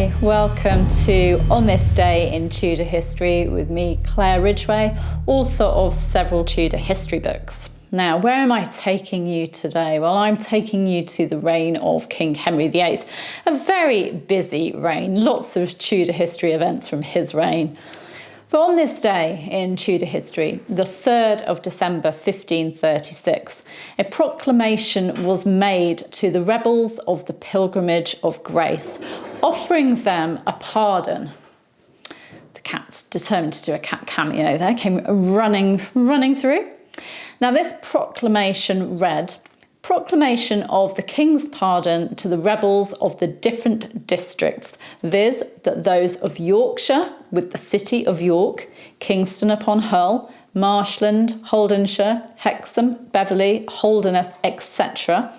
Hi, welcome to On This Day in Tudor History with me, Claire Ridgway, author of several Tudor history books. Now, where am I taking you today? Well, I'm taking you to the reign of King Henry VIII, a very busy reign, lots of Tudor history events from his reign. For on this day in Tudor history, the 3rd of December 1536, a proclamation was made to the rebels of the Pilgrimage of Grace, offering them a pardon. The cat's determined to do a cat cameo there, came running through. Now this proclamation read, "Proclamation of the King's pardon to the rebels of the different districts, viz. that those of Yorkshire with the city of York, Kingston upon Hull, Marshland, Holdenshire, Hexham, Beverley, Holderness, etc.,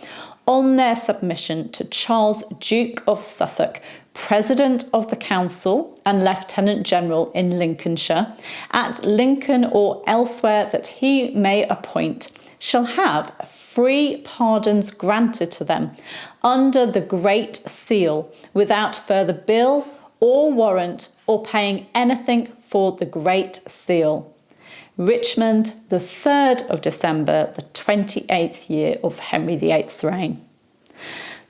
on their submission to Charles, Duke of Suffolk, President of the Council and Lieutenant General in Lincolnshire, at Lincoln or elsewhere that he may appoint, shall have free pardons granted to them under the Great Seal, without further bill or warrant or paying anything for the Great Seal. Richmond, the 3rd of December, the 28th year of Henry VIII's reign."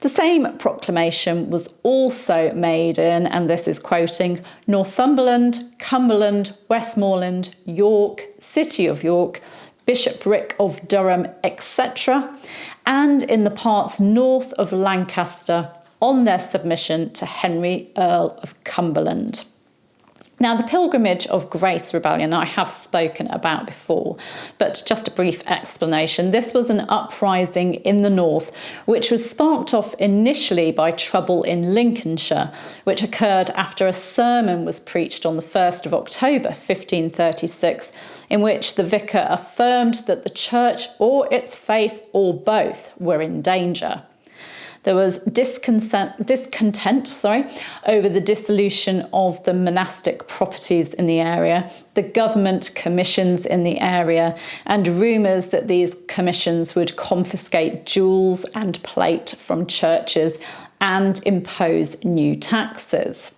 The same proclamation was also made in, and this is quoting, Northumberland, Cumberland, Westmoreland, York, City of York, Bishopric of Durham, etc., and in the parts north of Lancaster on their submission to Henry, Earl of Cumberland. Now, the Pilgrimage of Grace Rebellion I have spoken about before, but just a brief explanation. This was an uprising in the north, which was sparked off initially by trouble in Lincolnshire, which occurred after a sermon was preached on the 1st of October 1536, in which the vicar affirmed that the church or its faith or both were in danger. There was discontent over the dissolution of the monastic properties in the area, the government commissions in the area, and rumours that these commissions would confiscate jewels and plate from churches and impose new taxes.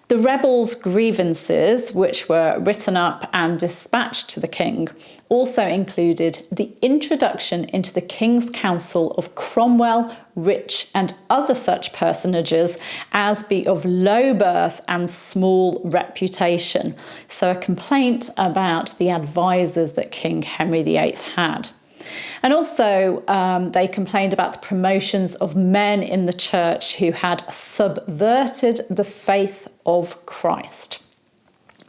The rebels' grievances, which were written up and dispatched to the king, also included the introduction into the King's Council of Cromwell, Rich, and other such personages as be of low birth and small reputation. So a complaint about the advisors that King Henry VIII had. And also they complained about the promotions of men in the church who had subverted the faith of Christ.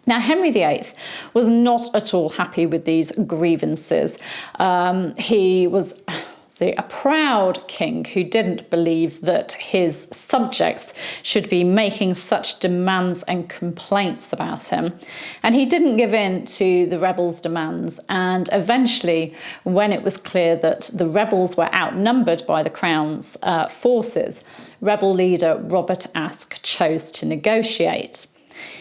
Now, Henry VIII was not at all happy with these grievances. He was a proud king who didn't believe that his subjects should be making such demands and complaints about him. And he didn't give in to the rebels' demands. And eventually, when it was clear that the rebels were outnumbered by the Crown's forces, rebel leader Robert Aske chose to negotiate.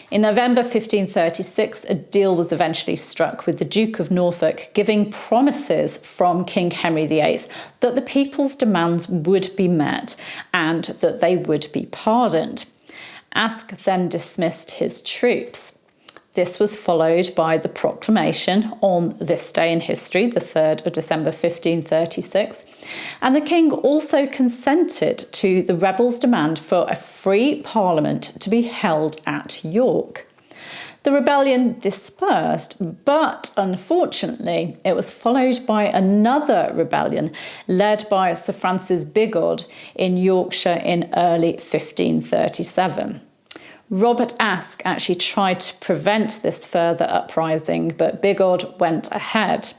In November 1536, a deal was eventually struck with the Duke of Norfolk, giving promises from King Henry VIII that the people's demands would be met and that they would be pardoned. Aske then dismissed his troops. This was followed by the proclamation on this day in history, the 3rd of December 1536, and the king also consented to the rebels' demand for a free parliament to be held at York. The rebellion dispersed, but unfortunately it was followed by another rebellion led by Sir Francis Bigod in Yorkshire in early 1537. Robert Aske actually tried to prevent this further uprising, but Bigod went ahead.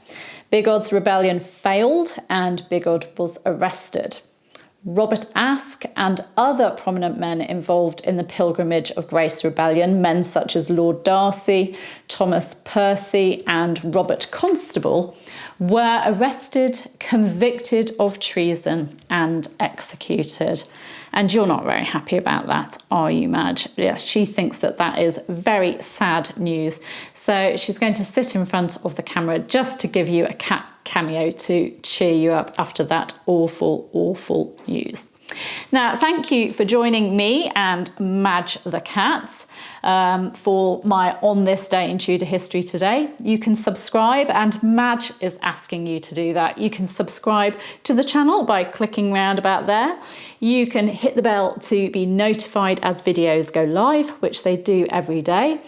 Bigod's rebellion failed and Bigod was arrested. Robert Aske and other prominent men involved in the Pilgrimage of Grace Rebellion, men such as Lord Darcy, Thomas Percy and Robert Constable, were arrested, convicted of treason and executed. And you're not very happy about that, are you, Madge? Yeah, she thinks that that is very sad news. So she's going to sit in front of the camera just to give you a cat cameo to cheer you up after that awful, awful news. Now, thank you for joining me and Madge the cat for my On This Day in Tudor History today. You can subscribe, and Madge is asking you to do that. You can subscribe to the channel by clicking round about there. You can hit the bell to be notified as videos go live, which they do every day.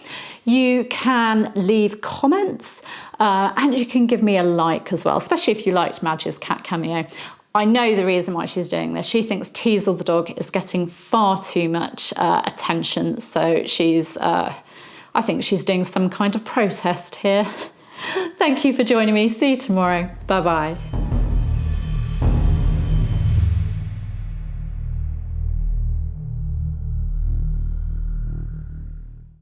You can leave comments and you can give me a like as well, especially if you liked Madge's cat cameo. I know the reason why she's doing this. She thinks Teasel the dog is getting far too much attention. So I think she's doing some kind of protest here. Thank you for joining me. See you tomorrow. Bye-bye.